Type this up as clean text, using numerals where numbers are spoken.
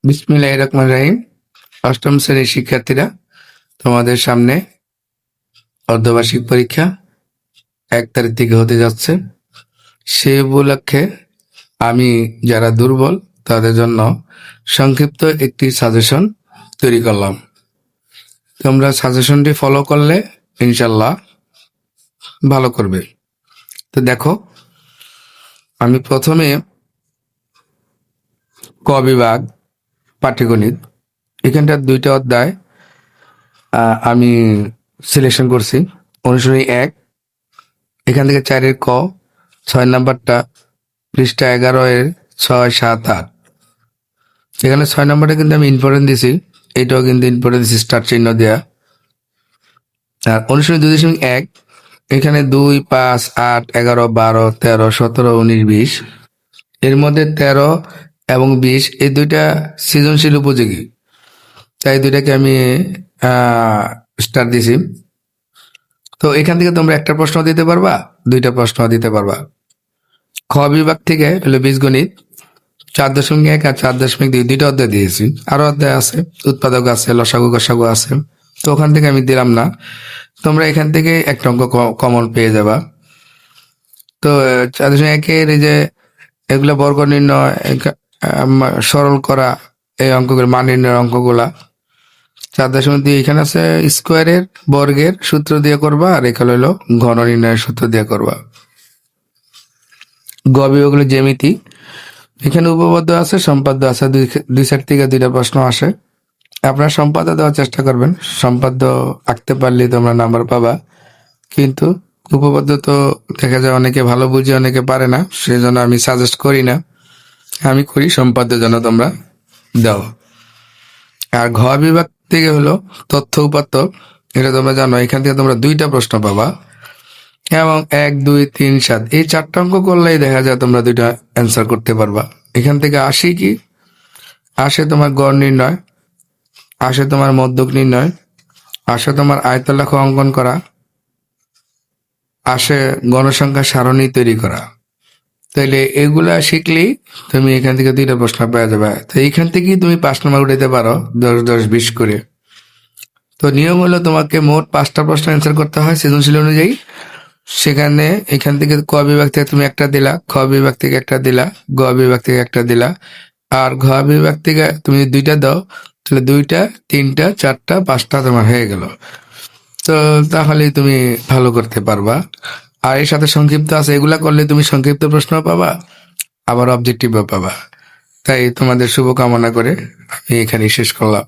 বিসমিল্লাহির রহমানির রহিম। অষ্টম শ্রেণীর শিক্ষার্থীরা, তোমাদের সামনে অর্ধবার্ষিক পরীক্ষা 1 তারিখ থেকে হতে যাচ্ছে। সেই উপলক্ষে আমি যারা দুর্বল তাদের জন্য সংক্ষিপ্ত একটি সাজেশন তৈরি করলাম। তোমরা সাজেশনটি ফলো করলে ইনশাল্লাহ ভালো করবে। তো দেখো, আমি প্রথমে ক বিভাগ পাটিগণিত, এখানটার 2টা অধ্যায় আমি সিলেকশন করছি। অনুশীলনী 1, এখান থেকে 4-এর ক, 6 নাম্বারটা পৃষ্ঠা 11-এর 6, 7, 8। এখানে 6 নাম্বারটা কিন্তু আমি ইম্পর্টেন্ট দিছি, এটাও কিন্তু ইম্পর্টেন্ট দিছি স্টার চিহ্ন দেওয়া। আর অনুশীলনী 2.1, এখানে 2, 5, 8, 11, 12, 13, 17, 19, 20, এর মধ্যে 13 এবং 20 এই 2টা সৃজনশীল উপযোগী, তাই 2টাকে আমি স্টার দিছি। তো এখান থেকে তোমরা একটা প্রশ্ন দিতে পারবা, 2টা প্রশ্ন দিতে পারবা। খ বিভাগ থেকে হলো বীজগণিত 4.1 আর 4.2 2টা অধ্যায় দিয়েছি, আরো অধ্যায় আছে, উৎপাদক আছে, লসাগু গসাগু আছে, তো ওখান থেকে আমি দিলাম না। তোমরা এখান থেকে একটা অঙ্ক কমন পেয়ে যাবা। তো 4.1-এর এই যে এগুলা বর্গ নির্ণয়, সরল করা, এই অঙ্কগুলো মান নির্ণয়ের অঙ্কগুলা 4.2 এখানে আছে স্কোয়ারের বর্গের সূত্র দিয়ে করবা, আর এখানে হলো ঘন নির্ণয়ের সূত্র দিয়ে করবা। গ বিভাগ হলো জ্যামিতি, এখানে উপপাদ্য আছে, সম্পাদ্য আছে, দুই সাইড থেকে 2টা প্রশ্ন আসে। আপনারা সম্পাদ্য দেওয়ার চেষ্টা করবেন, সম্পাদ্য আঁকতে পারলে তোমরা নাম্বার পাবা। কিন্তু উপপাদ্য তো দেখা যায় অনেকে ভালো বুঝে, অনেকে পারে না, সেই জন্য আমি সাজেস্ট করি না, আমি করি সম্পাদ্য যেন তোমরা দাও। আর ঘ বিভাগ থেকে হলো তথ্য উপাত্ত, এটা তোমরা জানো, এখান থেকে তোমরা 2টা প্রশ্ন পাবা এবং 1, 2, 3, 7 এই 4টা অঙ্ক করলেই দেখা যায় তোমরা 2টা অ্যান্সার করতে পারবা। এখান থেকে আসে কি, আসে তোমার গড় নির্ণয়, আসে তোমার মধ্যক নির্ণয়, আসে তোমার আয়তলেখ অঙ্কন করা, আসে গণসংখ্যা সারণী তৈরি করা। তাইলে এগুলা শিখলেই তুমি এখান থেকে 2টা প্রশ্ন পেয়ে যাবে। তো এইখান থেকেই তুমি 5 নম্বর উঠাইতে পারো, 10, 10, 20 করে। তো নিয়ম হলো তোমাকে মোট 5টা প্রশ্ন অ্যান্সার করতে হয় সৃজনশীল অনুযায়ী। সেখানে এখান থেকে ক বিভাগ থেকে তুমি একটা দিলা, খ বিভাগ থেকে একটা দিলা, গ বিভাগ থেকে একটা দিলা, আর ঘ বিভাগ থেকে তুমি 2টা দাও, তাহলে 2টা, 3টা, 4টা, 5টা তোমার হয়ে গেল। তো তাহলেই তুমি ভালো করতে পারবা। আর এর সাথে সংক্ষিপ্ত আছে, এগুলা করলে তুমি সংক্ষিপ্ত প্রশ্ন পাবা, আবার অবজেক্টিভও পাবা। তাই তোমাদের শুভকামনা করে আমি এখানেই শেষ করলাম।